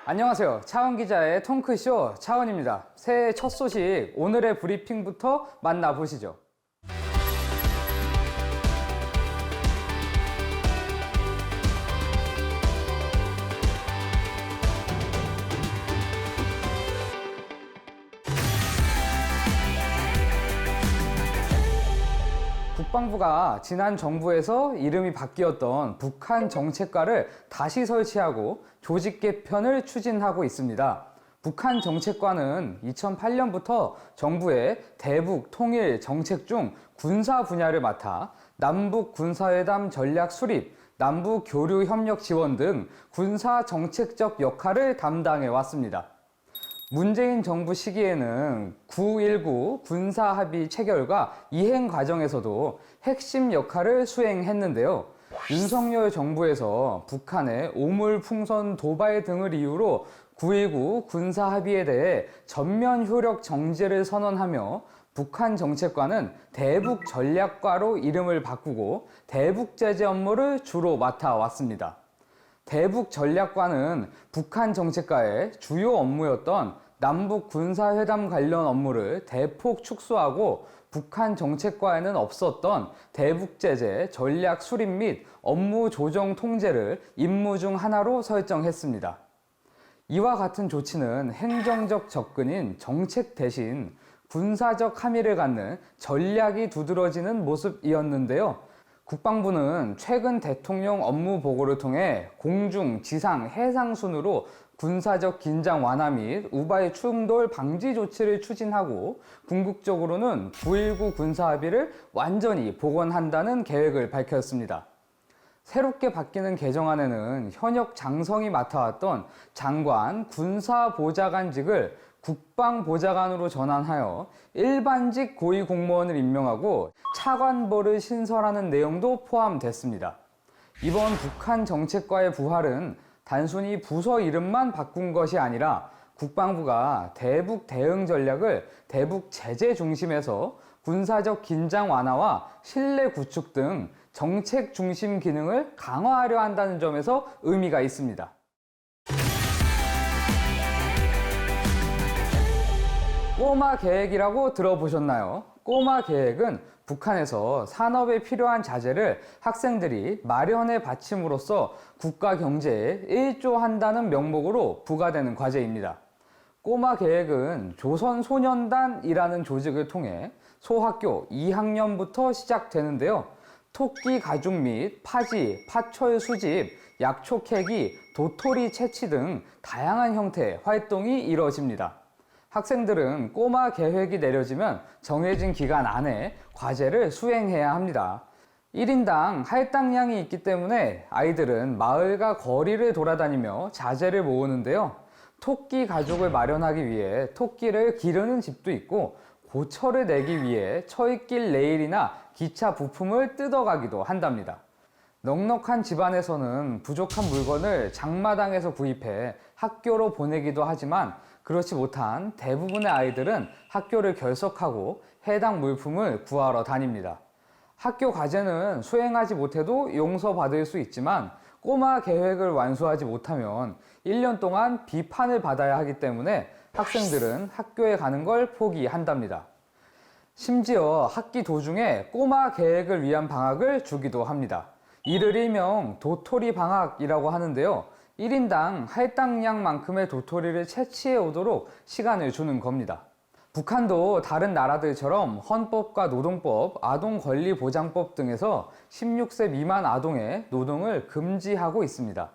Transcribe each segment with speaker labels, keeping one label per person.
Speaker 1: 안녕하세요. 차원 기자의 통크쇼 차원입니다. 새해 첫 소식 오늘의 브리핑부터 만나보시죠. 국방부가 지난 정부에서 이름이 바뀌었던 북한 정책과를 다시 설치하고 조직 개편을 추진하고 있습니다. 북한 정책과는 2008년부터 정부의 대북 통일 정책 중 군사 분야를 맡아 남북 군사회담 전략 수립, 남북 교류 협력 지원 등 군사 정책적 역할을 담당해 왔습니다. 문재인 정부 시기에는 9.19 군사합의 체결과 이행 과정에서도 핵심 역할을 수행했는데요. 윤석열 정부에서 북한의 오물풍선 도발 등을 이유로 9.19 군사합의에 대해 전면 효력 정지를 선언하며 북한 정책과는 대북 전략과로 이름을 바꾸고 대북 제재 업무를 주로 맡아왔습니다. 대북 전략과는 북한 정책과의 주요 업무였던 남북 군사회담 관련 업무를 대폭 축소하고 북한 정책과에는 없었던 대북 제재 전략 수립 및 업무 조정 통제를 임무 중 하나로 설정했습니다. 이와 같은 조치는 행정적 접근인 정책 대신 군사적 함의를 갖는 전략이 두드러지는 모습이었는데요. 국방부는 최근 대통령 업무 보고를 통해 공중, 지상, 해상 순으로 군사적 긴장 완화 및 우발 충돌 방지 조치를 추진하고 궁극적으로는 9.19 군사합의를 완전히 복원한다는 계획을 밝혔습니다. 새롭게 바뀌는 개정안에는 현역 장성이 맡아왔던 장관, 군사보좌관직을 국방보좌관으로 전환하여 일반직 고위공무원을 임명하고 차관보를 신설하는 내용도 포함됐습니다. 이번 북한 정책과의 부활은 단순히 부서 이름만 바꾼 것이 아니라 국방부가 대북 대응 전략을 대북 제재 중심에서 군사적 긴장 완화와 신뢰 구축 등 정책 중심 기능을 강화하려 한다는 점에서 의미가 있습니다. 꼬마 계획이라고 들어보셨나요? 꼬마 계획은 북한에서 산업에 필요한 자재를 학생들이 마련해 바침으로써 국가 경제에 일조한다는 명목으로 부과되는 과제입니다. 꼬마 계획은 조선소년단이라는 조직을 통해 소학교 2학년부터 시작되는데요. 토끼 가죽 및 파지, 파철 수집, 약초 캐기, 도토리 채취 등 다양한 형태의 활동이 이루어집니다. 학생들은 꼬마 계획이 내려지면 정해진 기간 안에 과제를 수행해야 합니다. 1인당 할당량이 있기 때문에 아이들은 마을과 거리를 돌아다니며 자재를 모으는데요. 토끼 가죽을 마련하기 위해 토끼를 기르는 집도 있고 고철을 내기 위해 철길 레일이나 기차 부품을 뜯어가기도 한답니다. 넉넉한 집안에서는 부족한 물건을 장마당에서 구입해 학교로 보내기도 하지만 그렇지 못한 대부분의 아이들은 학교를 결석하고 해당 물품을 구하러 다닙니다. 학교 과제는 수행하지 못해도 용서받을 수 있지만 꼬마 계획을 완수하지 못하면 1년 동안 비판을 받아야 하기 때문에 학생들은 학교에 가는 걸 포기한답니다. 심지어 학기 도중에 꼬마 계획을 위한 방학을 주기도 합니다. 이를 일명 도토리 방학이라고 하는데요. 1인당 할당량만큼의 도토리를 채취해 오도록 시간을 주는 겁니다. 북한도 다른 나라들처럼 헌법과 노동법, 아동권리보장법 등에서 16세 미만 아동의 노동을 금지하고 있습니다.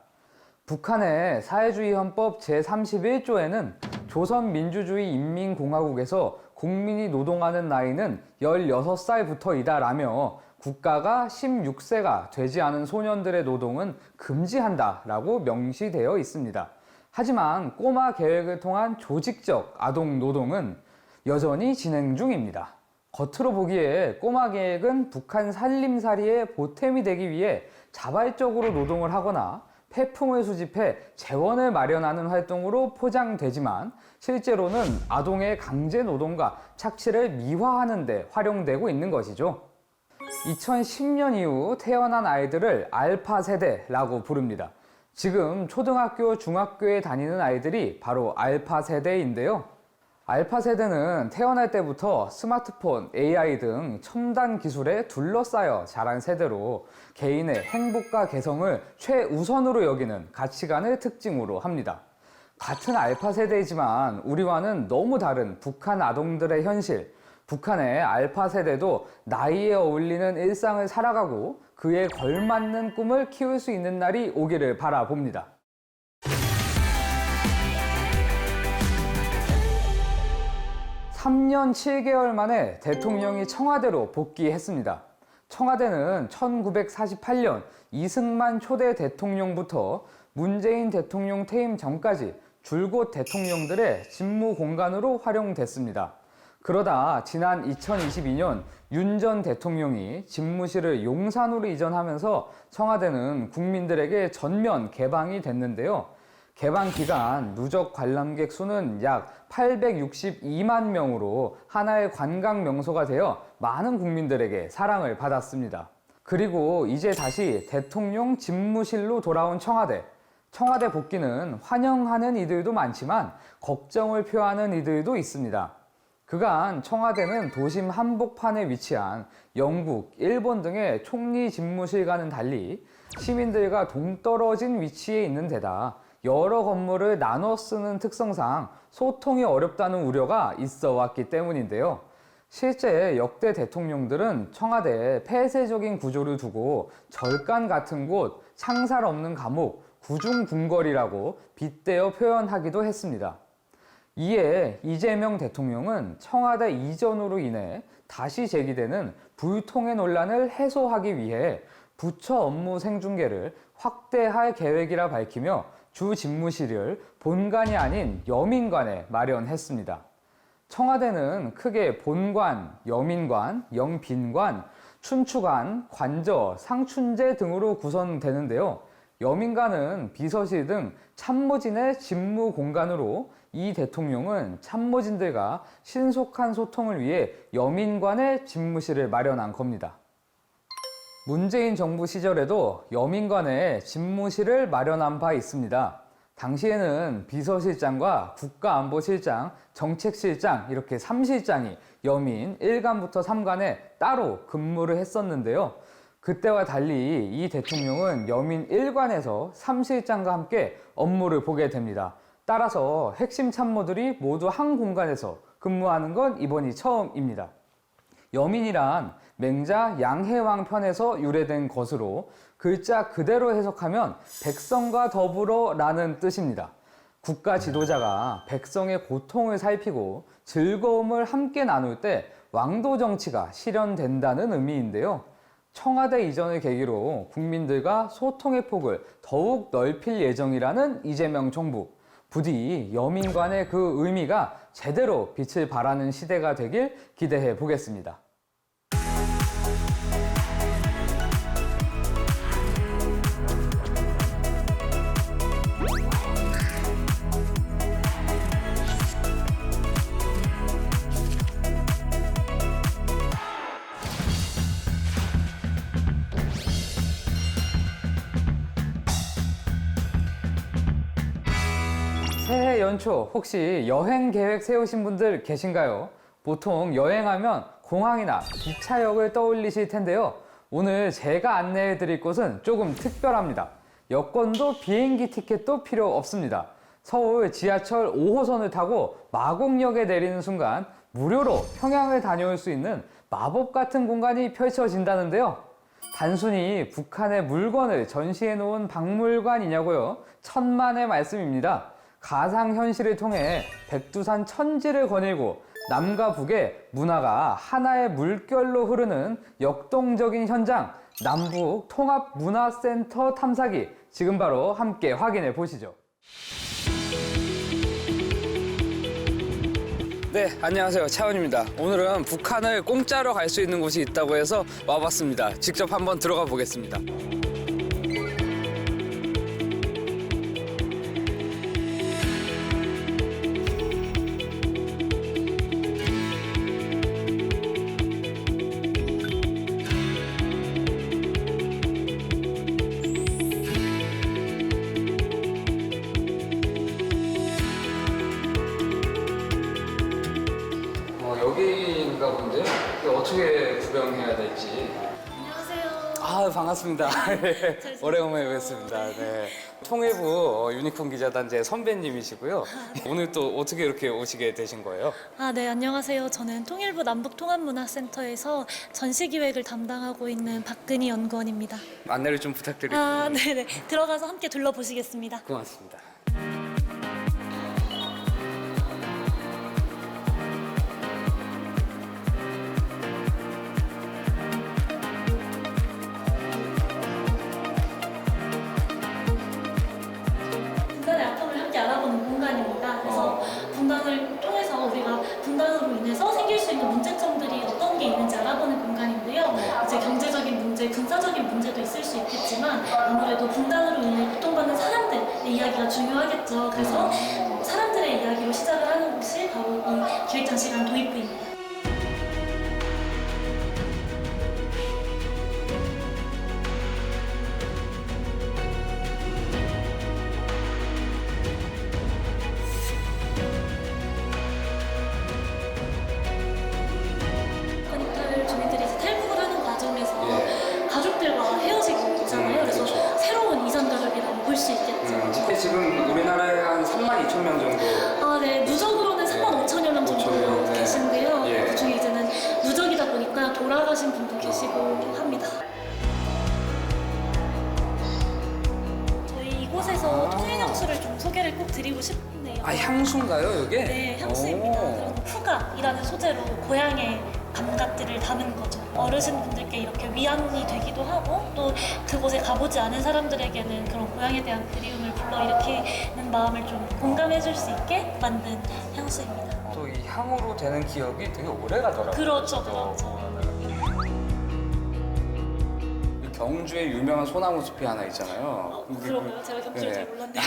Speaker 1: 북한의 사회주의 헌법 제31조에는 조선민주주의 인민공화국에서 국민이 노동하는 나이는 16살부터이다 라며 국가가 16세가 되지 않은 소년들의 노동은 금지한다라고 명시되어 있습니다. 하지만 꼬마 계획을 통한 조직적 아동 노동은 여전히 진행 중입니다. 겉으로 보기에 꼬마 계획은 북한 살림살이의 보탬이 되기 위해 자발적으로 노동을 하거나 폐품을 수집해 재원을 마련하는 활동으로 포장되지만 실제로는 아동의 강제 노동과 착취를 미화하는 데 활용되고 있는 것이죠. 2010년 이후 태어난 아이들을 알파 세대라고 부릅니다. 지금 초등학교, 중학교에 다니는 아이들이 바로 알파 세대인데요. 알파 세대는 태어날 때부터 스마트폰, AI 등 첨단 기술에 둘러싸여 자란 세대로 개인의 행복과 개성을 최우선으로 여기는 가치관을 특징으로 합니다. 같은 알파 세대이지만 우리와는 너무 다른 북한 아동들의 현실, 북한의 알파 세대도 나이에 어울리는 일상을 살아가고 그에 걸맞는 꿈을 키울 수 있는 날이 오기를 바라봅니다. (3년 7개월) 만에 대통령이 청와대로 복귀했습니다. 청와대는 1948년 이승만 초대 대통령부터 문재인 대통령 퇴임 전까지 줄곧 대통령들의 집무 공간으로 활용됐습니다. 그러다 지난 2022년 윤 전 대통령이 집무실을 용산으로 이전하면서 청와대는 국민들에게 전면 개방이 됐는데요. 개방 기간 누적 관람객 수는 약 862만 명으로 하나의 관광 명소가 되어 많은 국민들에게 사랑을 받았습니다. 그리고 이제 다시 대통령 집무실로 돌아온 청와대. 청와대 복귀는 환영하는 이들도 많지만 걱정을 표하는 이들도 있습니다. 그간 청와대는 도심 한복판에 위치한 영국, 일본 등의 총리 집무실과는 달리 시민들과 동떨어진 위치에 있는 데다 여러 건물을 나눠 쓰는 특성상 소통이 어렵다는 우려가 있어 왔기 때문인데요. 실제 역대 대통령들은 청와대에 폐쇄적인 구조를 두고 절간 같은 곳, 창살 없는 감옥, 구중궁궐이라고 빗대어 표현하기도 했습니다. 이에 이재명 대통령은 청와대 이전으로 인해 다시 제기되는 불통의 논란을 해소하기 위해 부처 업무 생중계를 확대할 계획이라 밝히며 주 집무실을 본관이 아닌 여민관에 마련했습니다. 청와대는 크게 본관, 여민관, 영빈관, 춘추관, 관저, 상춘제 등으로 구성되는데요. 여민관은 비서실 등 참모진의 집무 공간으로 이 대통령은 참모진들과 신속한 소통을 위해 여민관에 집무실을 마련한 겁니다. 문재인 정부 시절에도 여민관에 집무실을 마련한 바 있습니다. 당시에는 비서실장과 국가안보실장, 정책실장 이렇게 3실장이 여민 1관부터 3관에 따로 근무를 했었는데요. 그때와 달리 이 대통령은 여민 1관에서 3실장과 함께 업무를 보게 됩니다. 따라서 핵심 참모들이 모두 한 공간에서 근무하는 건 이번이 처음입니다. 여민이란 맹자 양해왕 편에서 유래된 것으로 글자 그대로 해석하면 백성과 더불어 라는 뜻입니다. 국가 지도자가 백성의 고통을 살피고 즐거움을 함께 나눌 때 왕도 정치가 실현된다는 의미인데요. 청와대 이전을 계기로 국민들과 소통의 폭을 더욱 넓힐 예정이라는 이재명 정부. 부디 여민관의 그 의미가 제대로 빛을 발하는 시대가 되길 기대해 보겠습니다. 새해 연초 혹시 여행 계획 세우신 분들 계신가요? 보통 여행하면 공항이나 기차역을 떠올리실 텐데요. 오늘 제가 안내해 드릴 곳은 조금 특별합니다. 여권도 비행기 티켓도 필요 없습니다. 서울 지하철 5호선을 타고 마곡역에 내리는 순간 무료로 평양을 다녀올 수 있는 마법 같은 공간이 펼쳐진다는데요. 단순히 북한의 물건을 전시해 놓은 박물관이냐고요? 천만의 말씀입니다. 가상현실을 통해 백두산 천지를 거닐고 남과 북의 문화가 하나의 물결로 흐르는 역동적인 현장, 남북 통합문화센터 탐사기, 지금 바로 함께 확인해 보시죠. 네, 안녕하세요. 차은입니다. 오늘은 북한을 공짜로 갈 수 있는 곳이 있다고 해서 와봤습니다. 직접 한번 들어가 보겠습니다. 공간인가 본데요. 이거 어떻게 구경해야 될지.
Speaker 2: 안녕하세요.
Speaker 1: 아, 반갑습니다. 네,
Speaker 2: 잘
Speaker 1: 오래간만에 뵙습니다. 네. 통일부 유니콘 기자단제 선배님이시고요. 오늘 또 어떻게 이렇게 오시게 되신 거예요?
Speaker 2: 네, 안녕하세요. 저는 통일부 남북통합문화센터에서 전시기획을 담당하고 있는 박근희 연구원입니다.
Speaker 1: 안내를 좀 부탁드릴게요.
Speaker 2: 네네. 들어가서 함께 둘러보시겠습니다.
Speaker 1: 고맙습니다.
Speaker 2: 분단의 아픔을 함께 알아보는 공간입니다. 그래서 분단을 통해서 우리가 분단으로 인해서 생길 수 있는 문제점들이 어떤 게 있는지 알아보는 공간인데요. 이제 경제적인 문제, 군사적인 문제도 있을 수 있겠지만 아무래도 분단으로 인해 고통받는 사람들의 이야기가 중요하겠죠. 그래서 사람들의 이야기로 시작을 하는 곳이 바로 이 기획전시관 도입부입니다. 아프가니스탄 주민들이 이제 탈북을 하는 과정에서 가족들과 헤어지고 있잖아요. 그래서
Speaker 1: 그렇죠.
Speaker 2: 새로운 이산 가족이라고 볼 수 있겠죠.
Speaker 1: 지금 우리나라에 한 3만 2천 명 정도.
Speaker 2: 네, 누적으로는 3만 5천여 명 정도
Speaker 1: 5천여 명, 네.
Speaker 2: 계신데요.
Speaker 1: 예.
Speaker 2: 그 중에 이제는 누적이다 보니까 돌아가신 분도 계시고 합니다. 저희 이곳에서 통일향수를 좀 소개를 꼭 드리고 싶네요.
Speaker 1: 아, 향수인가요, 이게?
Speaker 2: 네, 향수입니다. 그리고 푸가이라는 소재로 고향의 감각들을 담은 거죠. 어르신분들께 이렇게 위안이 되기도 하고 또 그곳에 가보지 않은 사람들에게는 그런 고향에 대한 그리움을 불러일으키는 마음을 좀 공감해 줄 수 있게 만든 향수입니다.
Speaker 1: 또 이 향으로 되는 기억이 되게 오래 가더라고요.
Speaker 2: 그렇죠, 그렇죠.
Speaker 1: 이 경주에 유명한 소나무 숲이 하나 있잖아요.
Speaker 2: 그런가요? 제가 경주를
Speaker 1: 네.
Speaker 2: 잘 몰랐네요.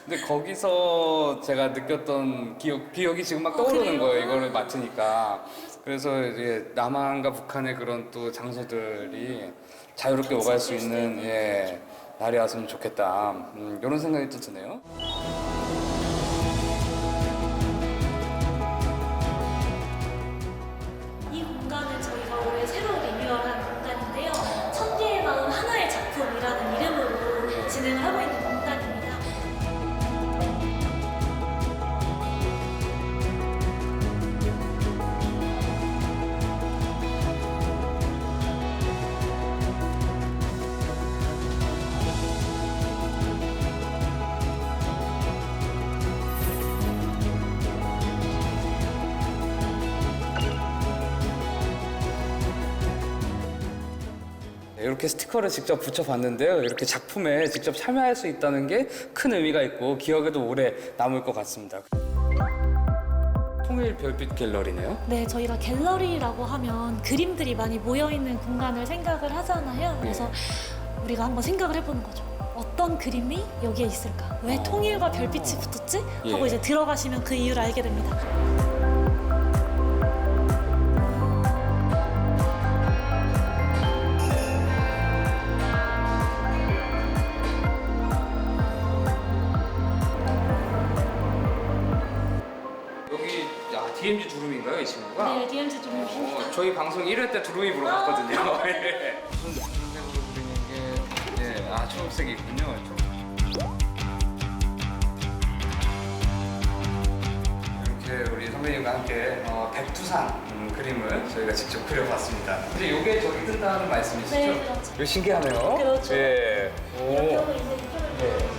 Speaker 1: 근데 거기서 제가 느꼈던 기억이 지금 막 떠오르는
Speaker 2: 그래요?
Speaker 1: 거예요. 이거를 맡으니까. 그래서 이제 남한과 북한의 그런 또 장소들이 자유롭게 오갈 수 있는 날이 왔으면 좋겠다. 이런 생각이 또 드네요.
Speaker 2: 이 공간은 저희가 올해 새로 리뉴얼한 공간인데요. 천 개의 마음 하나의 작품이라는 이름으로 진행을 하고 있는 공간입니다.
Speaker 1: 이렇게 스티커를 직접 붙여봤는데요. 이렇게 작품에 직접 참여할 수 있다는 게 큰 의미가 있고 기억에도 오래 남을 것 같습니다. 통일 별빛 갤러리네요.
Speaker 2: 네, 저희가 갤러리라고 하면 그림들이 많이 모여있는 공간을 생각을 하잖아요. 그래서 우리가 한번 생각을 해보는 거죠. 어떤 그림이 여기에 있을까? 왜 통일과 별빛이 붙었지? 하고
Speaker 1: 예.
Speaker 2: 이제 들어가시면 그 이유를 알게 됩니다.
Speaker 1: 여기 DMZ 두루미인가요, 이 친구가?
Speaker 2: 네, DMZ 좀
Speaker 1: 저희 방송 1회 때 두루미 보러 갔거든요. 예. 무슨 색으로 그리는 게 초록색이 있군요. 이렇게 우리 선배님과 함께 백두산 그림을 저희가 직접 그려봤습니다. 근데 이게 저기 뜬다는 말씀이시죠?
Speaker 2: 네, 그렇죠.
Speaker 1: 이거 신기하네요.
Speaker 2: 그렇죠.
Speaker 1: 예.
Speaker 2: 이렇게
Speaker 1: 오.
Speaker 2: 하고 이제 이쪽을
Speaker 1: 네.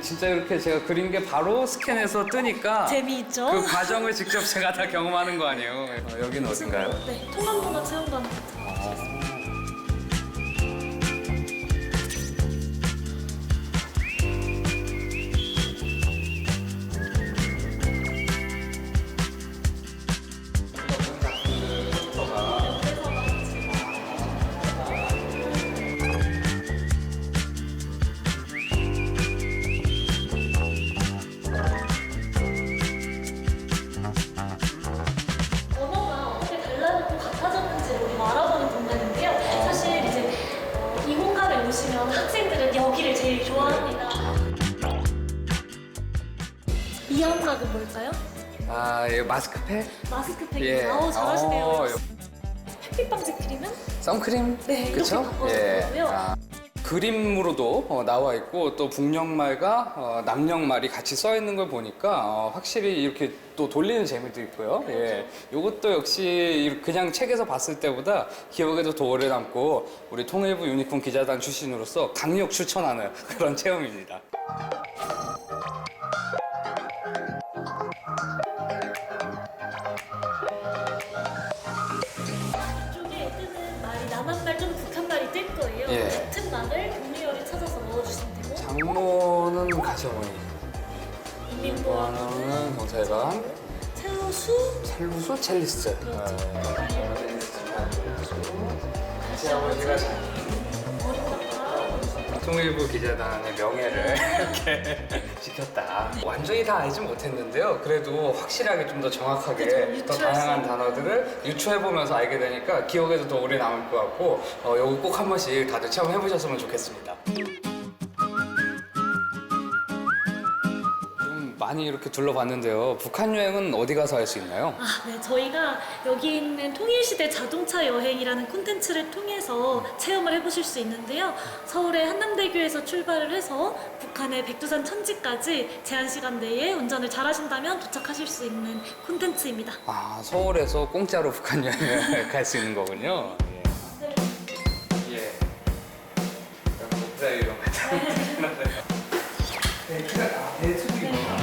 Speaker 1: 진짜 이렇게 제가 그린 게 바로 스캔해서 뜨니까
Speaker 2: 재미있죠?
Speaker 1: 그 과정을 직접 제가 다 경험하는 거 아니에요? 여기는 어딘가요?
Speaker 2: 네, 통합문화 체험관 들어가시겠습니다. 언어가 어떻게 달라졌고 같아졌는지 우리가 알아보는 마지막은 뭘까요?
Speaker 1: 아, 이거 마스크팩?
Speaker 2: 마스크팩입니다.
Speaker 1: 예.
Speaker 2: 잘하시네요. 햇빛 방지 크림은?
Speaker 1: 선크림?
Speaker 2: 네,
Speaker 1: 그쵸?
Speaker 2: 이렇게 바꿔주더라고요.
Speaker 1: 그림으로도 나와 있고 또 북녘말과 남녘말이 같이 써 있는 걸 보니까 확실히 이렇게 또 돌리는 재미도 있고요. 예, 이것도 역시 그냥 책에서 봤을 때보다 기억에도 더 오래 남고 우리 통일부 유니콘 기자단 출신으로서 강력 추천하는 그런 체험입니다.
Speaker 2: 이쪽에 뜨는 말이 남한말 좀 북한말이 뜰 거예요.
Speaker 1: 예.
Speaker 2: 같은 말을 동리어를 찾아서 넣어주시면 되고
Speaker 1: 장모는 가시어머니,
Speaker 2: 인민보안은
Speaker 1: 원어는 경찰관,
Speaker 2: 채우수
Speaker 1: 첼루소 첼리스트.
Speaker 2: 그렇죠.
Speaker 1: 같이 아버지가
Speaker 2: 어림잡아
Speaker 1: 통일부 기자단의 명예를 이렇게 지켰다. 완전히 다 알지 못했는데요. 그래도 확실하게 좀 더 정확하게
Speaker 2: 그죠,
Speaker 1: 더
Speaker 2: 유추할 수
Speaker 1: 다양한
Speaker 2: 있는.
Speaker 1: 단어들을 유추해보면서 알게 되니까 기억에도 더 오래 남을 것 같고 여기 꼭 한 번씩 다들 체험해보셨으면 좋겠습니다. 좀 많이 이렇게 둘러봤는데요. 북한 여행은 어디 가서 할 수 있나요?
Speaker 2: 네, 저희가 여기 있는 통일시대 자동차 여행이라는 콘텐츠를 통해서 체험을 해보실 수 있는데요. 서울의 한남대교에서 출발을 해서 북한의 백두산 천지까지 제한 시간 내에 운전을 잘하신다면 도착하실 수 있는 콘텐츠입니다.
Speaker 1: 서울에서 공짜로 북한 여행을 갈 수 있는 거군요.
Speaker 2: 네.
Speaker 1: 예. 목사 이런 거. 대충이구나.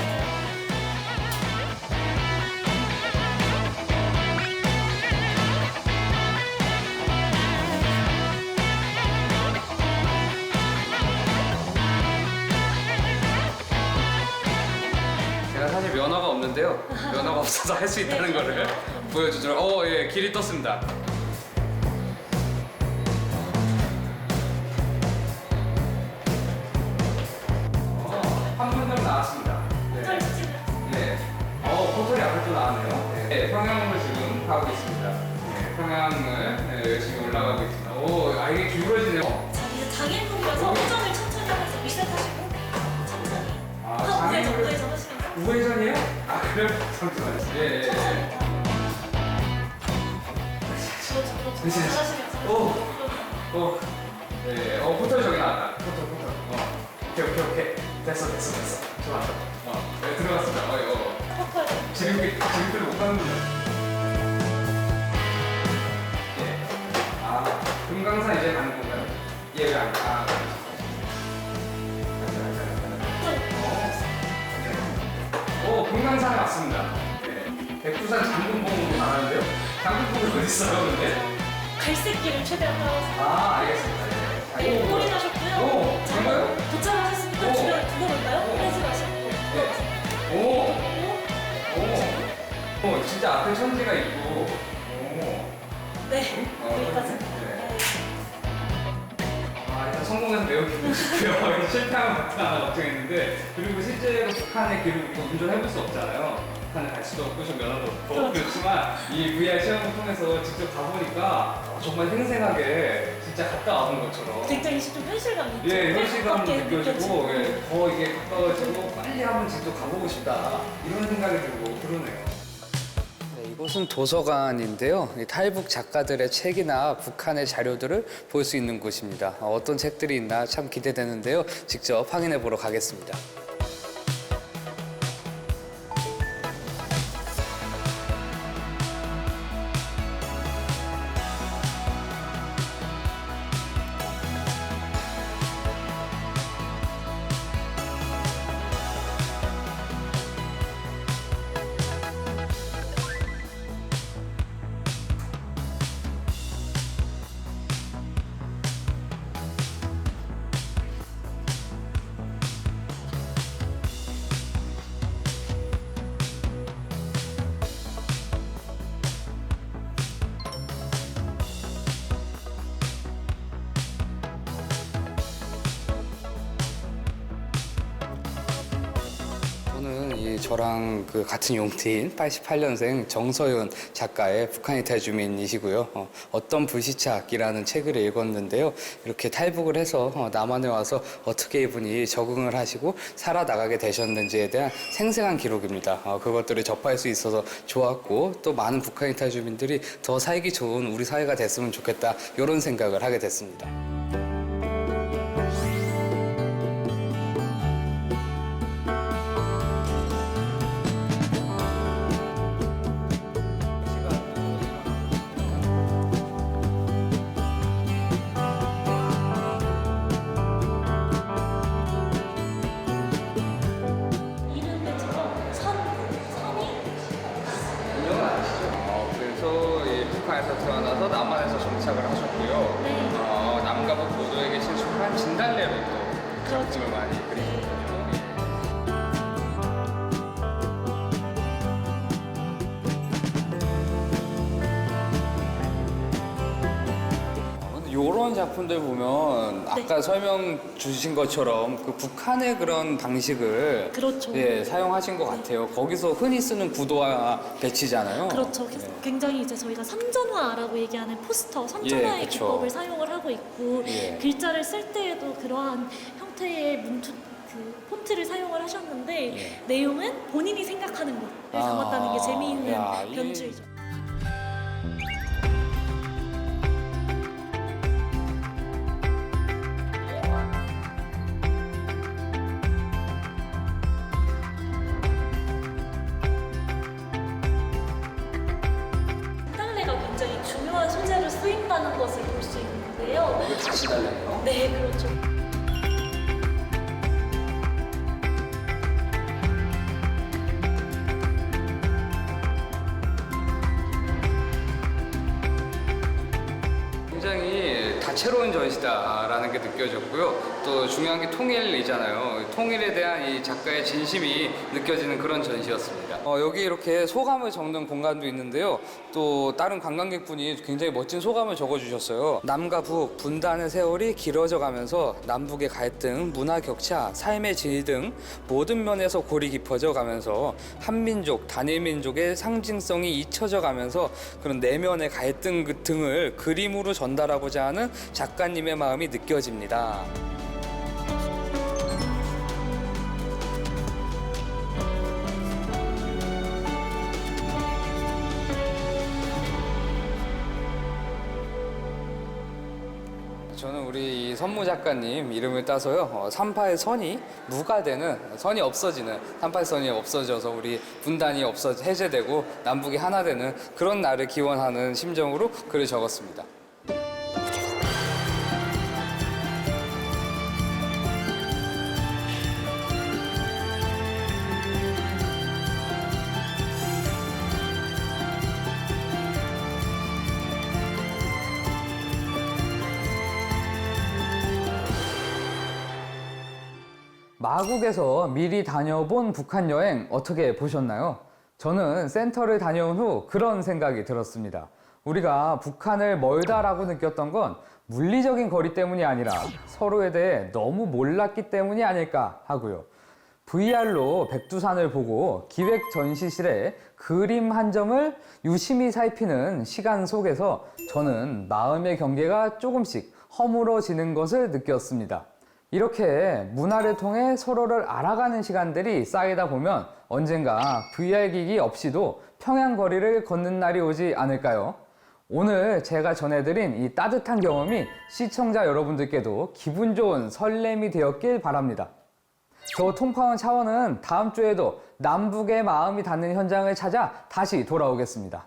Speaker 1: 제가 사실 면허가 없는데요. 면허가 없어서 할 수 있다는 거를 보여주더라고요. 예, 길이 떴습니다. 한문점 나왔습니다. 네. 네. 포털이 앞에 또 나왔네요. 네, 평양을 지금 가고 있습니다. 네, 평양을 열심히 올라가고 있습니다. 이게 기울어지네요.
Speaker 2: 자, 이제 장애물이라서 회전을 천천히 하면서 리셋하시고 천천히
Speaker 1: 장애물을-
Speaker 2: 우회전 하시면
Speaker 1: 우회전이에요? 그래요? 잠시만요. 예.
Speaker 2: 그렇죠. 잘하시면서
Speaker 1: 네, 포털 저기 나왔다. 포털. 오케이. 됐어. 좋아. 네, 들어갔습니다.
Speaker 2: 퍼커요.
Speaker 1: 지름길 못 가는군요. 예. 금강산 이제 가는 건가요? 예, 왜 안 가? 금강산에 왔습니다. 네. 백두산 장군봉으로 가는데요? 장군봉이 어디 있어요, 근데?
Speaker 2: 갈색 길을 최대한 따라서
Speaker 1: 알겠습니다. 예.
Speaker 2: 꼬리 나셨고요. 자,
Speaker 1: 정말요?
Speaker 2: 도착하셨으니까 주변에 둘러볼까요? 빼지 마시고
Speaker 1: 진짜 앞에 천지가 있고.
Speaker 2: 네, 여기까지.
Speaker 1: 네. 일단 성공해서 매우 기쁘고 싶고요. 실패하면 어떡하나 걱정했는데, 그리고 실제로 북한의 길을 운전해볼 수 없잖아요. 북한에 갈 수도 없고, 저 면허도 없고.
Speaker 2: 그렇죠.
Speaker 1: 그렇지만 이 VR 시험을 통해서 직접 가보니까 정말 생생하게 진짜 갔다 와본 것처럼.
Speaker 2: 굉장히 좀 현실감이 있죠.
Speaker 1: 예, 현실감
Speaker 2: 가깝게
Speaker 1: 느껴지고, 더 이게 가까워지고, 빨리 한번 직접 가보고 싶다. 이런 생각이 들고, 그러네요. 이곳은 도서관인데요. 탈북 작가들의 책이나 북한의 자료들을 볼 수 있는 곳입니다. 어떤 책들이 있나 참 기대되는데요. 직접 확인해 보러 가겠습니다. 저랑 그 같은 용태인 88년생 정서윤 작가의 북한 이탈 주민이시고요. 어떤 불시착이라는 책을 읽었는데요. 이렇게 탈북을 해서 남한에 와서 어떻게 이분이 적응을 하시고 살아나가게 되셨는지에 대한 생생한 기록입니다. 그것들을 접할 수 있어서 좋았고 또 많은 북한 이탈 주민들이 더 살기 좋은 우리 사회가 됐으면 좋겠다 이런 생각을 하게 됐습니다. 그래서 이 북한에서 태어나서 남한에서 정착을 하셨고요.
Speaker 2: 네.
Speaker 1: 남가북 보도에게 신속한 진달래로 또 작품을 많이 그리셨군요. 이런 작품들 보면 아까 설명 주신 것처럼 그 북한의 그런 방식을
Speaker 2: 그렇죠.
Speaker 1: 예, 사용하신 것 같아요. 거기서 흔히 쓰는 구도와 배치잖아요.
Speaker 2: 그렇죠. 그래서
Speaker 1: 네.
Speaker 2: 굉장히 이제 저희가 삼전화라고 얘기하는 포스터, 삼전화의
Speaker 1: 예, 그쵸.
Speaker 2: 기법을 사용을 하고 있고
Speaker 1: 예.
Speaker 2: 글자를 쓸 때에도 그러한 형태의 폰트를 사용을 하셨는데
Speaker 1: 예.
Speaker 2: 내용은 본인이 생각하는 것을 담았다는 게 재미있는
Speaker 1: 야,
Speaker 2: 변주이죠. 진달래가 굉장히 중요한 소재로 쓰인다는 것을 볼 수 있는데요.
Speaker 1: 이거 다시 달래요?
Speaker 2: 네, 그렇죠.
Speaker 1: 굉장히 다채로운 전시다라는 게 느껴졌고요. 또 중요한 게 통일이잖아요. 통일에 대한 이 작가의 진심이 느껴지는 그런 전시였습니다. 여기 이렇게 소감을 적는 공간도 있는데요. 또 다른 관광객분이 굉장히 멋진 소감을 적어주셨어요. 남과 북, 분단의 세월이 길어져 가면서 남북의 갈등, 문화 격차, 삶의 질 등 모든 면에서 골이 깊어져 가면서 한민족, 단일민족의 상징성이 잊혀져 가면서 그런 내면의 갈등 등을 그림으로 전달하고자 하는 작가님의 마음이 느껴집니다. 저는 우리 이 선무 작가님 이름을 따서요, 38 선이 무가 되는, 선이 없어지는, 38 선이 없어져서 우리 분단이 해제되고 남북이 하나 되는 그런 날을 기원하는 심정으로 글을 적었습니다. 마국에서 미리 다녀본 북한 여행 어떻게 보셨나요? 저는 센터를 다녀온 후 그런 생각이 들었습니다. 우리가 북한을 멀다라고 느꼈던 건 물리적인 거리 때문이 아니라 서로에 대해 너무 몰랐기 때문이 아닐까 하고요. VR로 백두산을 보고 기획 전시실에 그림 한 점을 유심히 살피는 시간 속에서 저는 마음의 경계가 조금씩 허물어지는 것을 느꼈습니다. 이렇게 문화를 통해 서로를 알아가는 시간들이 쌓이다 보면 언젠가 VR 기기 없이도 평양 거리를 걷는 날이 오지 않을까요? 오늘 제가 전해드린 이 따뜻한 경험이 시청자 여러분들께도 기분 좋은 설렘이 되었길 바랍니다. 저 통파원 차원은 다음 주에도 남북의 마음이 닿는 현장을 찾아 다시 돌아오겠습니다.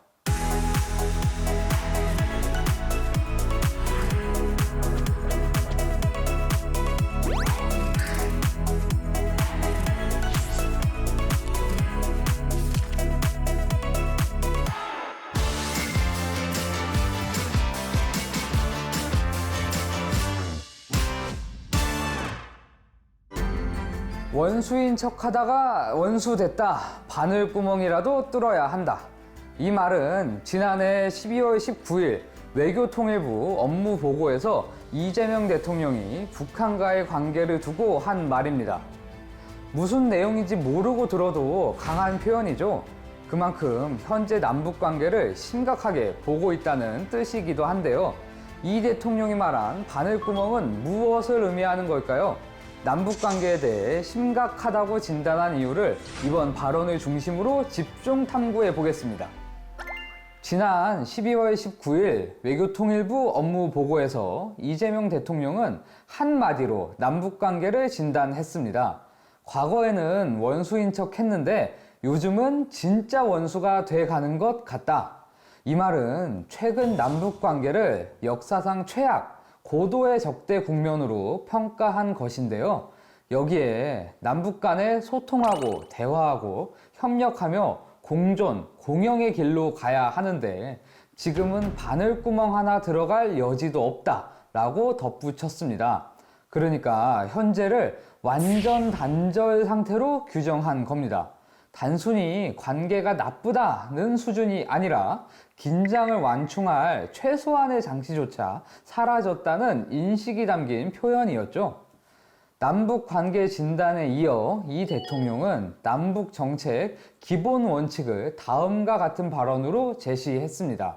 Speaker 1: 원수인 척 하다가 원수 됐다. 바늘구멍이라도 뚫어야 한다. 이 말은 지난해 12월 19일 외교통일부 업무 보고에서 이재명 대통령이 북한과의 관계를 두고 한 말입니다. 무슨 내용인지 모르고 들어도 강한 표현이죠. 그만큼 현재 남북 관계를 심각하게 보고 있다는 뜻이기도 한데요. 이 대통령이 말한 바늘구멍은 무엇을 의미하는 걸까요? 남북 관계에 대해 심각하다고 진단한 이유를 이번 발언을 중심으로 집중 탐구해 보겠습니다. 지난 12월 19일 외교통일부 업무 보고에서 이재명 대통령은 한마디로 남북 관계를 진단했습니다. 과거에는 원수인 척 했는데 요즘은 진짜 원수가 돼 가는 것 같다. 이 말은 최근 남북 관계를 역사상 최악, 고도의 적대 국면으로 평가한 것인데요. 여기에 남북 간에 소통하고 대화하고 협력하며 공존, 공영의 길로 가야 하는데 지금은 바늘구멍 하나 들어갈 여지도 없다라고 덧붙였습니다. 그러니까 현재를 완전 단절 상태로 규정한 겁니다. 단순히 관계가 나쁘다는 수준이 아니라 긴장을 완충할 최소한의 장치조차 사라졌다는 인식이 담긴 표현이었죠. 남북 관계 진단에 이어 이 대통령은 남북 정책 기본 원칙을 다음과 같은 발언으로 제시했습니다.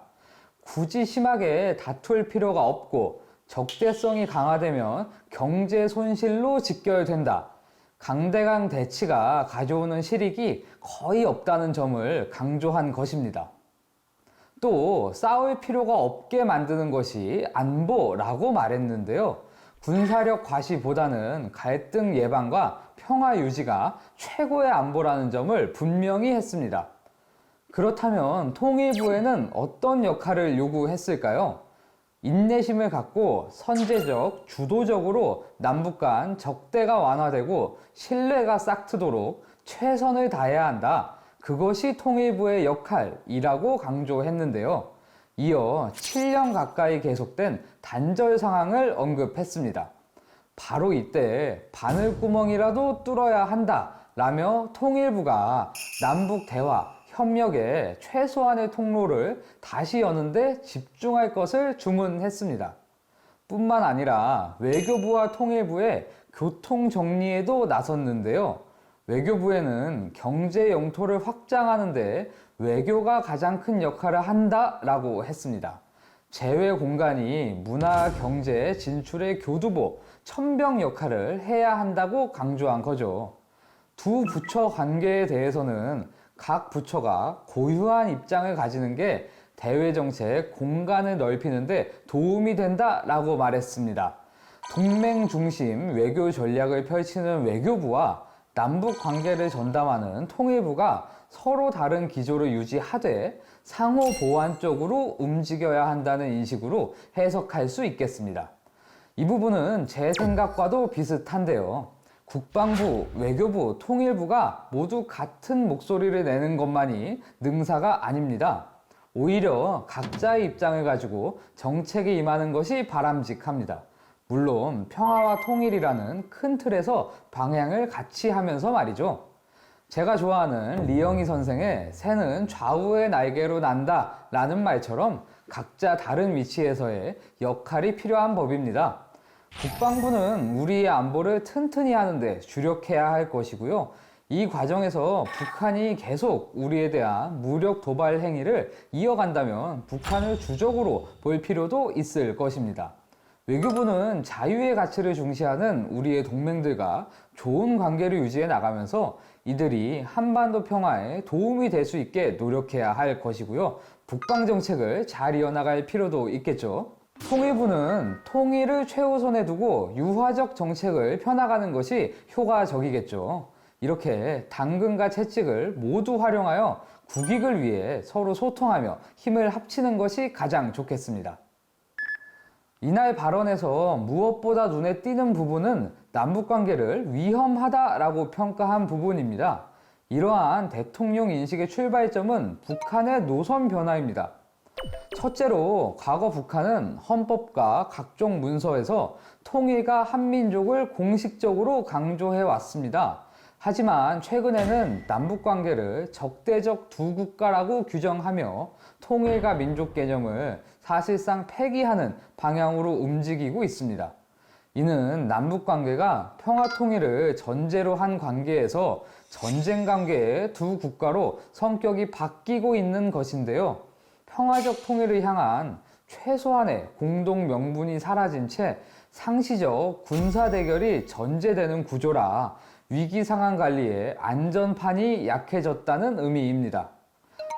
Speaker 1: 굳이 심하게 다툴 필요가 없고 적대성이 강화되면 경제 손실로 직결된다. 강대강 대치가 가져오는 실익이 거의 없다는 점을 강조한 것입니다. 또 싸울 필요가 없게 만드는 것이 안보라고 말했는데요. 군사력 과시보다는 갈등 예방과 평화 유지가 최고의 안보라는 점을 분명히 했습니다. 그렇다면 통일부에는 어떤 역할을 요구했을까요? 인내심을 갖고 선제적, 주도적으로 남북 간 적대가 완화되고 신뢰가 싹트도록 최선을 다해야 한다. 그것이 통일부의 역할이라고 강조했는데요. 이어 7년 가까이 계속된 단절 상황을 언급했습니다. 바로 이때 바늘구멍이라도 뚫어야 한다라며 통일부가 남북 대화, 협력의 최소한의 통로를 다시 여는데 집중할 것을 주문했습니다. 뿐만 아니라 외교부와 통일부의 교통 정리에도 나섰는데요. 외교부에는 경제 영토를 확장하는데 외교가 가장 큰 역할을 한다라고 했습니다. 제외 공간이 문화, 경제, 진출의 교두보, 천병 역할을 해야 한다고 강조한 거죠. 두 부처 관계에 대해서는 각 부처가 고유한 입장을 가지는 게 대외 정책 공간을 넓히는데 도움이 된다라고 말했습니다. 동맹 중심 외교 전략을 펼치는 외교부와 남북 관계를 전담하는 통일부가 서로 다른 기조를 유지하되 상호 보완 쪽으로 움직여야 한다는 인식으로 해석할 수 있겠습니다. 이 부분은 제 생각과도 비슷한데요. 국방부, 외교부, 통일부가 모두 같은 목소리를 내는 것만이 능사가 아닙니다. 오히려 각자의 입장을 가지고 정책에 임하는 것이 바람직합니다. 물론 평화와 통일이라는 큰 틀에서 방향을 같이 하면서 말이죠. 제가 좋아하는 리영희 선생의 새는 좌우의 날개로 난다 라는 말처럼 각자 다른 위치에서의 역할이 필요한 법입니다. 국방부는 우리의 안보를 튼튼히 하는데 주력해야 할 것이고요. 이 과정에서 북한이 계속 우리에 대한 무력 도발 행위를 이어간다면 북한을 주적으로 볼 필요도 있을 것입니다. 외교부는 자유의 가치를 중시하는 우리의 동맹들과 좋은 관계를 유지해 나가면서 이들이 한반도 평화에 도움이 될 수 있게 노력해야 할 것이고요. 북방 정책을 잘 이어나갈 필요도 있겠죠. 통일부는 통일을 최우선에 두고 유화적 정책을 펴나가는 것이 효과적이겠죠. 이렇게 당근과 채찍을 모두 활용하여 국익을 위해 서로 소통하며 힘을 합치는 것이 가장 좋겠습니다. 이날 발언에서 무엇보다 눈에 띄는 부분은 남북관계를 위험하다라고 평가한 부분입니다. 이러한 대통령 인식의 출발점은 북한의 노선 변화입니다. 첫째로 과거 북한은 헌법과 각종 문서에서 통일과 한민족을 공식적으로 강조해 왔습니다. 하지만 최근에는 남북관계를 적대적 두 국가라고 규정하며 통일과 민족 개념을 사실상 폐기하는 방향으로 움직이고 있습니다. 이는 남북 관계가 평화 통일을 전제로 한 관계에서 전쟁 관계의 두 국가로 성격이 바뀌고 있는 것인데요. 평화적 통일을 향한 최소한의 공동 명분이 사라진 채 상시적 군사 대결이 전제되는 구조라 위기 상황 관리에 안전판이 약해졌다는 의미입니다.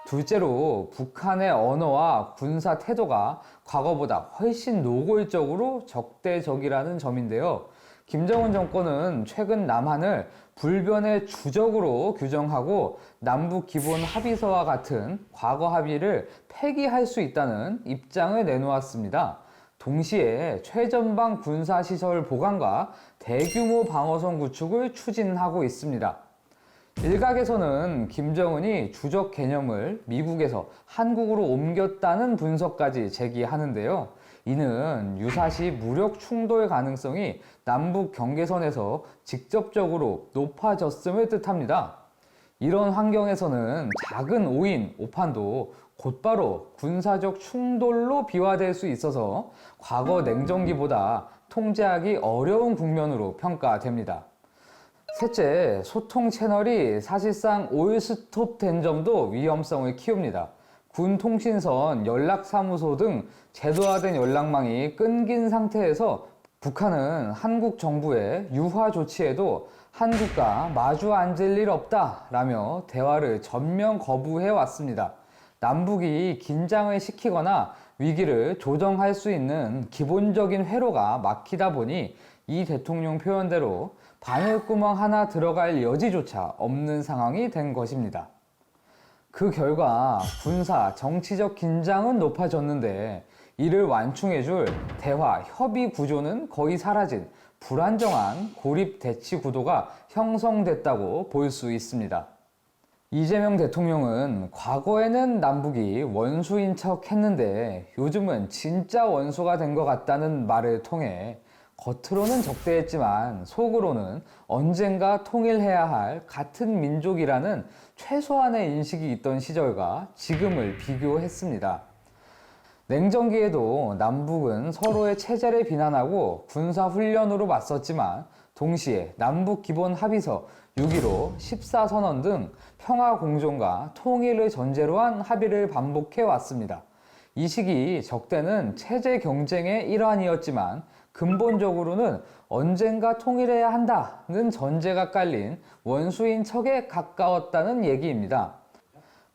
Speaker 1: 둘째로 북한의 언어와 군사 태도가 과거보다 훨씬 노골적으로 적대적이라는 점인데요. 김정은 정권은 최근 남한을 불변의 주적으로 규정하고 남북 기본 합의서와 같은 과거 합의를 폐기할 수 있다는 입장을 내놓았습니다. 동시에 최전방 군사시설 보강과 대규모 방어선 구축을 추진하고 있습니다. 일각에서는 김정은이 주적 개념을 미국에서 한국으로 옮겼다는 분석까지 제기하는데요. 이는 유사시 무력 충돌 가능성이 남북 경계선에서 직접적으로 높아졌음을 뜻합니다. 이런 환경에서는 작은 오인, 오판도 곧바로 군사적 충돌로 비화될 수 있어서 과거 냉전기보다 통제하기 어려운 국면으로 평가됩니다. 셋째, 소통 채널이 사실상 올스톱된 점도 위험성을 키웁니다. 군 통신선, 연락사무소 등 제도화된 연락망이 끊긴 상태에서 북한은 한국 정부의 유화 조치에도 한국과 마주 앉을 일 없다라며 대화를 전면 거부해 왔습니다. 남북이 긴장을 시키거나 위기를 조정할 수 있는 기본적인 회로가 막히다 보니 이 대통령 표현대로 바늘구멍 하나 들어갈 여지조차 없는 상황이 된 것입니다. 그 결과 군사, 정치적 긴장은 높아졌는데 이를 완충해줄 대화, 협의 구조는 거의 사라진 불안정한 고립 대치 구도가 형성됐다고 볼 수 있습니다. 이재명 대통령은 과거에는 남북이 원수인 척 했는데 요즘은 진짜 원수가 된 것 같다는 말을 통해 겉으로는 적대했지만 속으로는 언젠가 통일해야 할 같은 민족이라는 최소한의 인식이 있던 시절과 지금을 비교했습니다. 냉전기에도 남북은 서로의 체제를 비난하고 군사훈련으로 맞섰지만 동시에 남북 기본 합의서 6.15, 14선언 등 평화 공존과 통일을 전제로 한 합의를 반복해 왔습니다. 이 시기 적대는 체제 경쟁의 일환이었지만 근본적으로는 언젠가 통일해야 한다는 전제가 깔린 원수인 척에 가까웠다는 얘기입니다.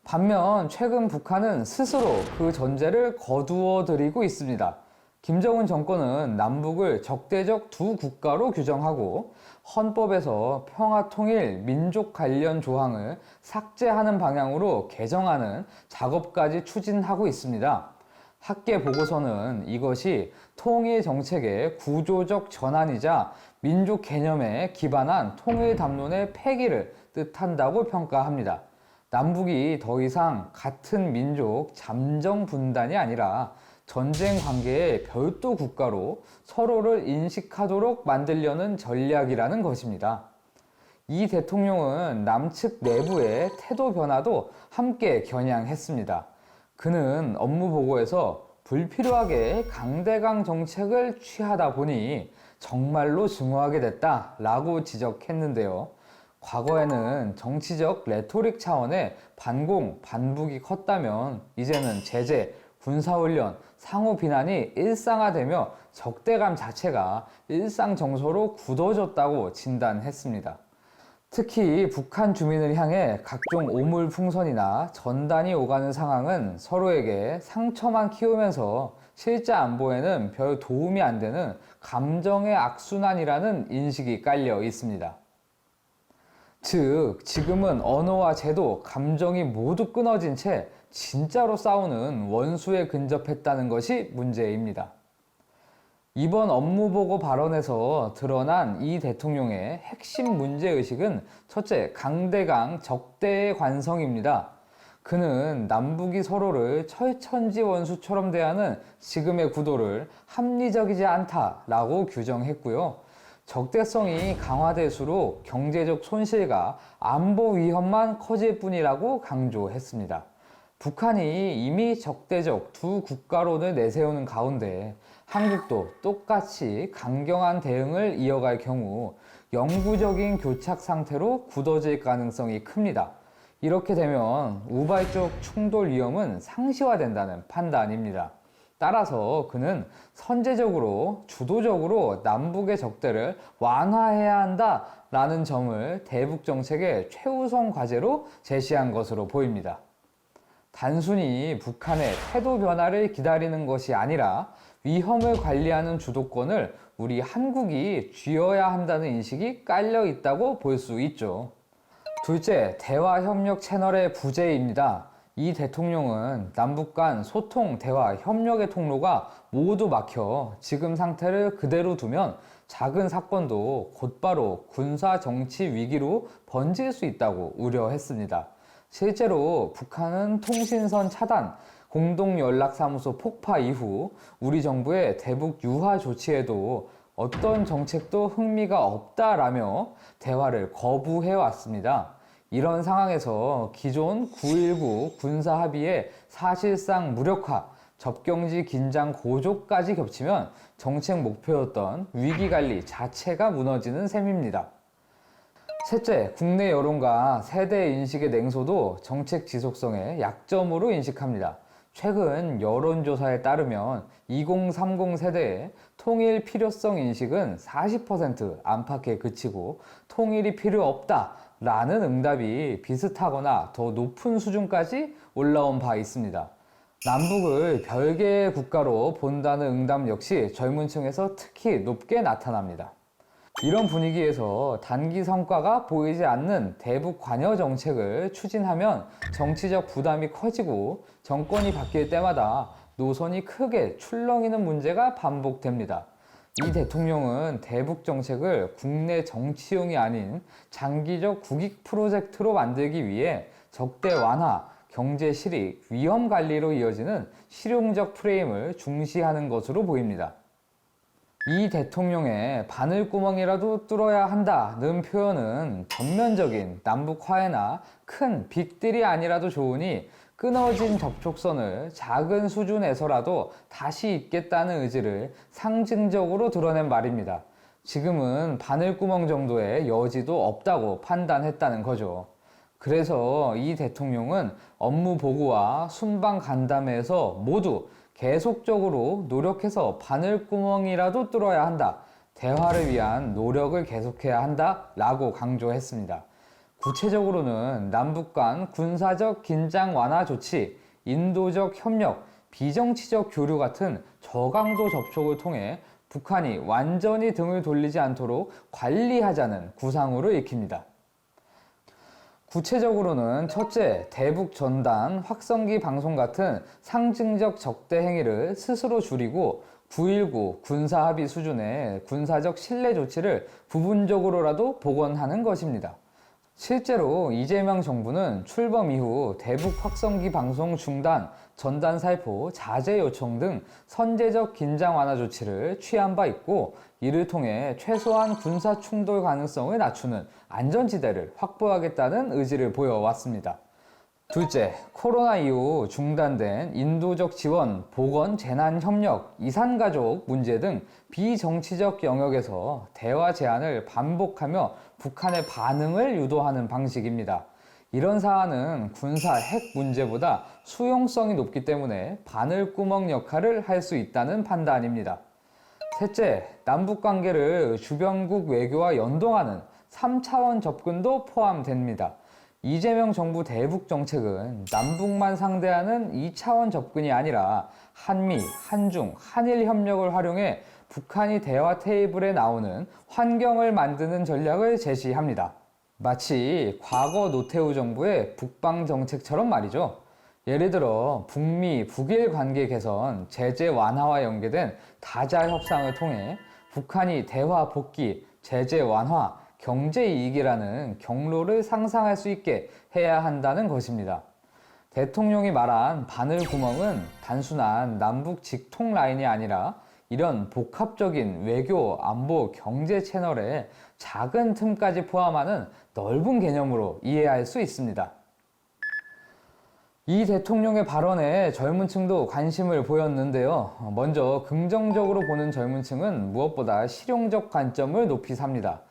Speaker 1: 반면 최근 북한은 스스로 그 전제를 거두어 들이고 있습니다. 김정은 정권은 남북을 적대적 두 국가로 규정하고 헌법에서 평화통일 민족 관련 조항을 삭제하는 방향으로 개정하는 작업까지 추진하고 있습니다. 학계 보고서는 이것이 통일 정책의 구조적 전환이자 민족 개념에 기반한 통일 담론의 폐기를 뜻한다고 평가합니다. 남북이 더 이상 같은 민족 잠정 분단이 아니라 전쟁 관계의 별도 국가로 서로를 인식하도록 만들려는 전략이라는 것입니다. 이 대통령은 남측 내부의 태도 변화도 함께 겨냥했습니다. 그는 업무 보고에서 불필요하게 강대강 정책을 취하다 보니 정말로 증오하게 됐다라고 지적했는데요. 과거에는 정치적 레토릭 차원의 반공, 반북이 컸다면 이제는 제재, 군사훈련, 상호 비난이 일상화되며 적대감 자체가 일상 정서로 굳어졌다고 진단했습니다. 특히 북한 주민을 향해 각종 오물풍선이나 전단이 오가는 상황은 서로에게 상처만 키우면서 실제 안보에는 별 도움이 안 되는 감정의 악순환이라는 인식이 깔려 있습니다. 즉, 지금은 언어와 제도, 감정이 모두 끊어진 채 진짜로 싸우는 원수에 근접했다는 것이 문제입니다. 이번 업무보고 발언에서 드러난 이 대통령의 핵심 문제의식은 첫째, 강대강 적대의 관성입니다. 그는 남북이 서로를 철천지 원수처럼 대하는 지금의 구도를 합리적이지 않다라고 규정했고요. 적대성이 강화될수록 경제적 손실과 안보 위험만 커질 뿐이라고 강조했습니다. 북한이 이미 적대적 두 국가론을 내세우는 가운데 한국도 똑같이 강경한 대응을 이어갈 경우 영구적인 교착 상태로 굳어질 가능성이 큽니다. 이렇게 되면 우발적 충돌 위험은 상시화된다는 판단입니다. 따라서 그는 선제적으로 주도적으로 남북의 적대를 완화해야 한다라는 점을 대북 정책의 최우선 과제로 제시한 것으로 보입니다. 단순히 북한의 태도 변화를 기다리는 것이 아니라 위험을 관리하는 주도권을 우리 한국이 쥐어야 한다는 인식이 깔려 있다고 볼 수 있죠. 둘째, 대화협력 채널의 부재입니다. 이 대통령은 남북 간 소통, 대화, 협력의 통로가 모두 막혀 지금 상태를 그대로 두면 작은 사건도 곧바로 군사 정치 위기로 번질 수 있다고 우려했습니다. 실제로 북한은 통신선 차단, 공동연락사무소 폭파 이후 우리 정부의 대북 유화 조치에도 어떤 정책도 흥미가 없다라며 대화를 거부해 왔습니다. 이런 상황에서 기존 9.19 군사 합의의 사실상 무력화, 접경지 긴장 고조까지 겹치면 정책 목표였던 위기관리 자체가 무너지는 셈입니다. 셋째, 국내 여론과 세대 인식의 냉소도 정책 지속성의 약점으로 인식합니다. 최근 여론조사에 따르면 2030 세대의 통일 필요성 인식은 40% 안팎에 그치고 통일이 필요 없다라는 응답이 비슷하거나 더 높은 수준까지 올라온 바 있습니다. 남북을 별개의 국가로 본다는 응답 역시 젊은 층에서 특히 높게 나타납니다. 이런 분위기에서 단기 성과가 보이지 않는 대북 관여 정책을 추진하면 정치적 부담이 커지고 정권이 바뀔 때마다 노선이 크게 출렁이는 문제가 반복됩니다. 이 대통령은 대북 정책을 국내 정치용이 아닌 장기적 국익 프로젝트로 만들기 위해 적대 완화, 경제 실익, 위험 관리로 이어지는 실용적 프레임을 중시하는 것으로 보입니다. 이 대통령의 바늘구멍이라도 뚫어야 한다는 표현은 전면적인 남북 화해나 큰 빅딜이 아니라도 좋으니 끊어진 접촉선을 작은 수준에서라도 다시 잇겠다는 의지를 상징적으로 드러낸 말입니다. 지금은 바늘구멍 정도의 여지도 없다고 판단했다는 거죠. 그래서 이 대통령은 업무 보고와 순방 간담회에서 모두 계속적으로 노력해서 바늘구멍이라도 뚫어야 한다. 대화를 위한 노력을 계속해야 한다. 라고 강조했습니다. 구체적으로는 남북 간 군사적 긴장 완화 조치, 인도적 협력, 비정치적 교류 같은 저강도 접촉을 통해 북한이 완전히 등을 돌리지 않도록 관리하자는 구상으로 읽힙니다. 구체적으로는 첫째, 대북 전단, 확성기 방송 같은 상징적 적대 행위를 스스로 줄이고 9.19 군사 합의 수준의 군사적 신뢰 조치를 부분적으로라도 복원하는 것입니다. 실제로 이재명 정부는 출범 이후 대북 확성기 방송 중단, 전단 살포, 자제 요청 등 선제적 긴장 완화 조치를 취한 바 있고 이를 통해 최소한 군사 충돌 가능성을 낮추는 안전지대를 확보하겠다는 의지를 보여왔습니다. 둘째, 코로나 이후 중단된 인도적 지원, 보건, 재난 협력, 이산가족 문제 등 비정치적 영역에서 대화 제안을 반복하며 북한의 반응을 유도하는 방식입니다. 이런 사안은 군사 핵 문제보다 수용성이 높기 때문에 바늘구멍 역할을 할 수 있다는 판단입니다. 셋째, 남북 관계를 주변국 외교와 연동하는 3차원 접근도 포함됩니다. 이재명 정부 대북 정책은 남북만 상대하는 2차원 접근이 아니라 한미, 한중, 한일 협력을 활용해 북한이 대화 테이블에 나오는 환경을 만드는 전략을 제시합니다. 마치 과거 노태우 정부의 북방 정책처럼 말이죠. 예를 들어 북미, 북일 관계 개선, 제재 완화와 연계된 다자 협상을 통해 북한이 대화 복귀, 제재 완화, 경제 이익이라는 경로를 상상할 수 있게 해야 한다는 것입니다. 대통령이 말한 바늘구멍은 단순한 남북 직통 라인이 아니라 이런 복합적인 외교, 안보, 경제 채널의 작은 틈까지 포함하는 넓은 개념으로 이해할 수 있습니다. 이 대통령의 발언에 젊은 층도 관심을 보였는데요. 먼저 긍정적으로 보는 젊은 층은 무엇보다 실용적 관점을 높이 삽니다.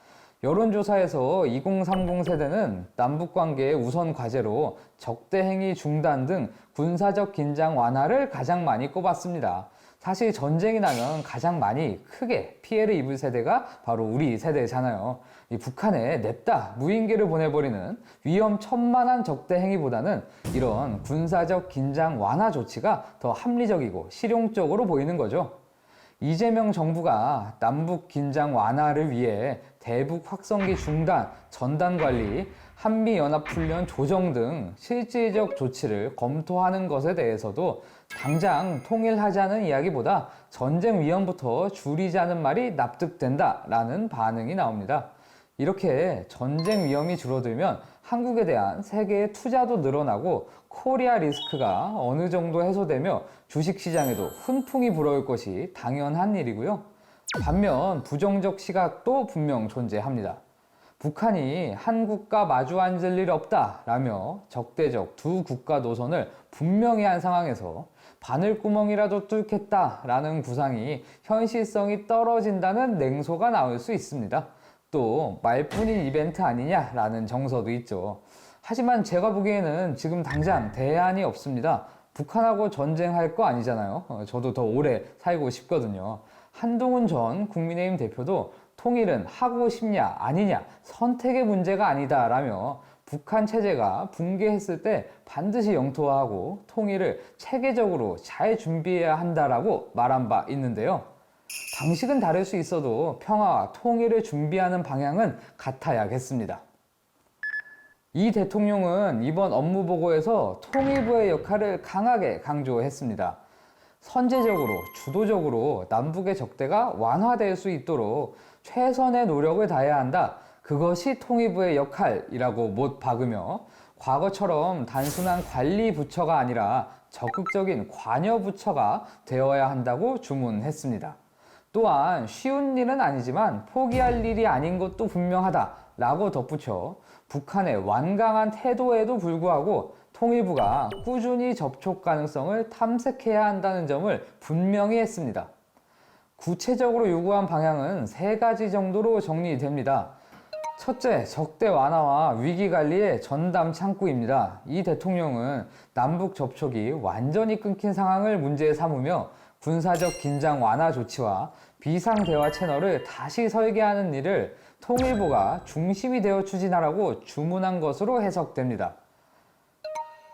Speaker 1: 여론조사에서 2030 세대는 남북관계의 우선 과제로 적대행위 중단 등 군사적 긴장 완화를 가장 많이 꼽았습니다. 사실 전쟁이 나면 가장 많이 크게 피해를 입을 세대가 바로 우리 세대잖아요. 이 북한에 냅다 무인기를 보내버리는 위험천만한 적대 행위보다는 이런 군사적 긴장 완화 조치가 더 합리적이고 실용적으로 보이는 거죠. 이재명 정부가 남북 긴장 완화를 위해 대북 확성기 중단, 전단 관리, 한미연합훈련 조정 등 실질적 조치를 검토하는 것에 대해서도 당장 통일하자는 이야기보다 전쟁 위험부터 줄이자는 말이 납득된다라는 반응이 나옵니다. 이렇게 전쟁 위험이 줄어들면 한국에 대한 세계의 투자도 늘어나고 코리아 리스크가 어느 정도 해소되며 주식시장에도 훈풍이 불어올 것이 당연한 일이고요. 반면 부정적 시각도 분명 존재합니다. 북한이 한국과 마주 앉을 일 없다라며 적대적 두 국가 노선을 분명히 한 상황에서 바늘구멍이라도 뚫겠다라는 구상이 현실성이 떨어진다는 냉소가 나올 수 있습니다. 또 말뿐인 이벤트 아니냐라는 정서도 있죠. 하지만 제가 보기에는 지금 당장 대안이 없습니다. 북한하고 전쟁할 거 아니잖아요. 저도 더 오래 살고 싶거든요. 한동훈 전 국민의힘 대표도 통일은 하고 싶냐 아니냐 선택의 문제가 아니다라며 북한 체제가 붕괴했을 때 반드시 영토화하고 통일을 체계적으로 잘 준비해야 한다라고 말한 바 있는데요. 방식은 다를 수 있어도 평화와 통일을 준비하는 방향은 같아야겠습니다. 이 대통령은 이번 업무 보고에서 통일부의 역할을 강하게 강조했습니다. 선제적으로, 주도적으로 남북의 적대가 완화될 수 있도록 최선의 노력을 다해야 한다. 그것이 통일부의 역할이라고 못 박으며 과거처럼 단순한 관리 부처가 아니라 적극적인 관여 부처가 되어야 한다고 주문했습니다. 또한 쉬운 일은 아니지만 포기할 일이 아닌 것도 분명하다라고 덧붙여 북한의 완강한 태도에도 불구하고 통일부가 꾸준히 접촉 가능성을 탐색해야 한다는 점을 분명히 했습니다. 구체적으로 요구한 방향은 3가지 정도로 정리됩니다. 첫째, 적대 완화와 위기 관리의 전담 창구입니다. 이 대통령은 남북 접촉이 완전히 끊긴 상황을 문제 삼으며 군사적 긴장 완화 조치와 비상대화 채널을 다시 설계하는 일을 통일부가 중심이 되어 추진하라고 주문한 것으로 해석됩니다.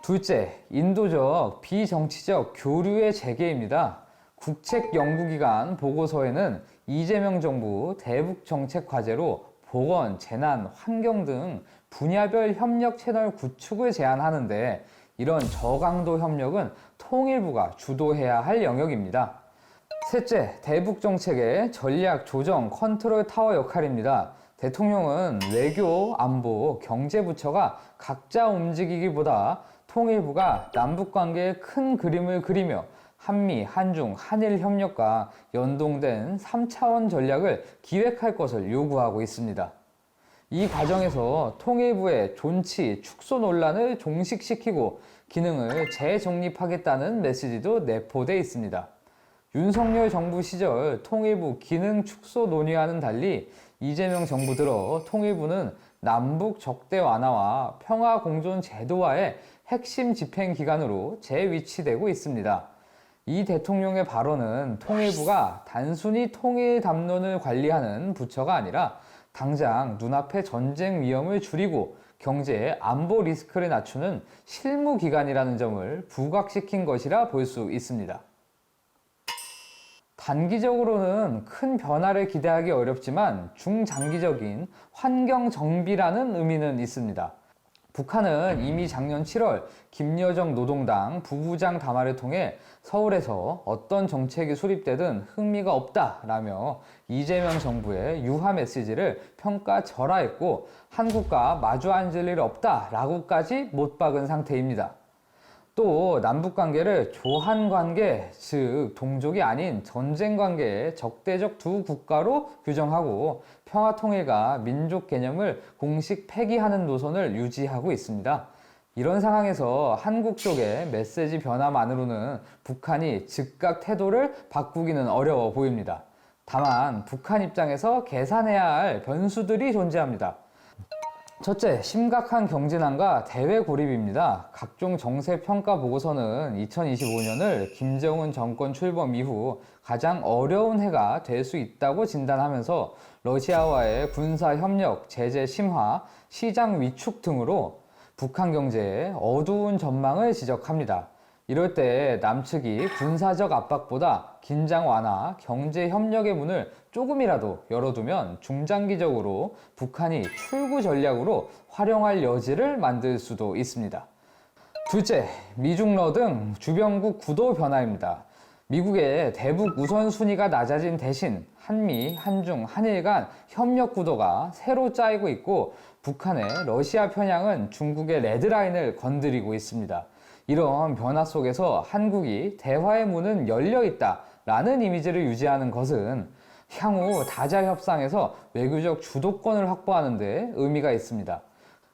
Speaker 1: 둘째, 인도적 비정치적 교류의 재개입니다. 국책연구기관 보고서에는 이재명 정부 대북 정책 과제로 보건, 재난, 환경 등 분야별 협력 채널 구축을 제안하는데 이런 저강도 협력은 통일부가 주도해야 할 영역입니다. 셋째, 대북 정책의 전략 조정 컨트롤 타워 역할입니다. 대통령은 외교, 안보, 경제부처가 각자 움직이기보다 통일부가 남북관계의 큰 그림을 그리며 한미, 한중, 한일 협력과 연동된 3차원 전략을 기획할 것을 요구하고 있습니다. 이 과정에서 통일부의 존치, 축소 논란을 종식시키고 기능을 재정립하겠다는 메시지도 내포돼 있습니다. 윤석열 정부 시절 통일부 기능 축소 논의와는 달리 이재명 정부 들어 통일부는 남북 적대 완화와 평화 공존 제도화의 핵심 집행 기관으로 재위치되고 있습니다. 이 대통령의 발언은 통일부가 단순히 통일 담론을 관리하는 부처가 아니라 당장 눈앞의 전쟁 위험을 줄이고 경제의 안보 리스크를 낮추는 실무 기관이라는 점을 부각시킨 것이라 볼 수 있습니다. 단기적으로는 큰 변화를 기대하기 어렵지만 중장기적인 환경 정비라는 의미는 있습니다. 북한은 이미 작년 7월 김여정 노동당 부부장 담화를 통해 서울에서 어떤 정책이 수립되든 흥미가 없다라며 이재명 정부의 유화 메시지를 평가절하했고 한국과 마주 앉을 일 없다라고까지 못 박은 상태입니다. 또 남북관계를 조한관계, 즉 동족이 아닌 전쟁관계의 적대적 두 국가로 규정하고 평화통일과 민족 개념을 공식 폐기하는 노선을 유지하고 있습니다. 이런 상황에서 한국 쪽의 메시지 변화만으로는 북한이 즉각 태도를 바꾸기는 어려워 보입니다. 다만 북한 입장에서 계산해야 할 변수들이 존재합니다. 첫째, 심각한 경제난과 대외 고립입니다. 각종 정세 평가 보고서는 2025년을 김정은 정권 출범 이후 가장 어려운 해가 될 수 있다고 진단하면서 러시아와의 군사 협력, 제재 심화, 시장 위축 등으로 북한 경제의 어두운 전망을 지적합니다. 이럴 때 남측이 군사적 압박보다 긴장 완화, 경제 협력의 문을 조금이라도 열어두면 중장기적으로 북한이 출구 전략으로 활용할 여지를 만들 수도 있습니다. 둘째, 미중러 등 주변국 구도 변화입니다. 미국의 대북 우선순위가 낮아진 대신 한미, 한중, 한일 간 협력 구도가 새로 짜이고 있고 북한의 러시아 편향은 중국의 레드라인을 건드리고 있습니다. 이런 변화 속에서 한국이 대화의 문은 열려 있다라는 이미지를 유지하는 것은 향후 다자 협상에서 외교적 주도권을 확보하는 데 의미가 있습니다.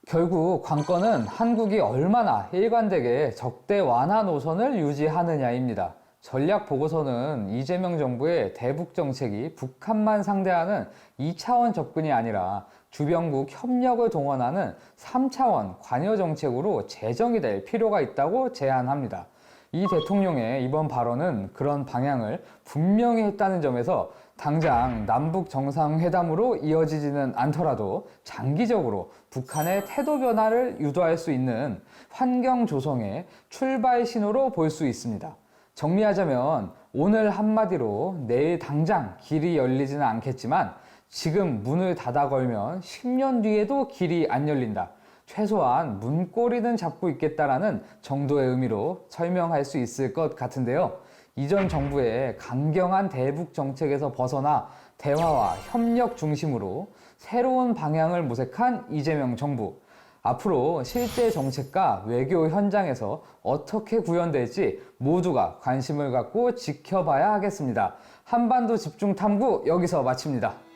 Speaker 1: 결국 관건은 한국이 얼마나 일관되게 적대 완화 노선을 유지하느냐입니다. 전략 보고서는 이재명 정부의 대북 정책이 북한만 상대하는 2차원 접근이 아니라 주변국 협력을 동원하는 3차원 관여 정책으로 재정이 될 필요가 있다고 제안합니다. 이 대통령의 이번 발언은 그런 방향을 분명히 했다는 점에서 당장 남북 정상회담으로 이어지지는 않더라도 장기적으로 북한의 태도 변화를 유도할 수 있는 환경 조성의 출발 신호로 볼 수 있습니다. 정리하자면 오늘 한마디로 내일 당장 길이 열리지는 않겠지만 지금 문을 닫아 걸면 10년 뒤에도 길이 안 열린다. 최소한 문고리는 잡고 있겠다라는 정도의 의미로 설명할 수 있을 것 같은데요. 이전 정부의 강경한 대북 정책에서 벗어나 대화와 협력 중심으로 새로운 방향을 모색한 이재명 정부. 앞으로 실제 정책과 외교 현장에서 어떻게 구현될지 모두가 관심을 갖고 지켜봐야 하겠습니다. 한반도 집중 탐구 여기서 마칩니다.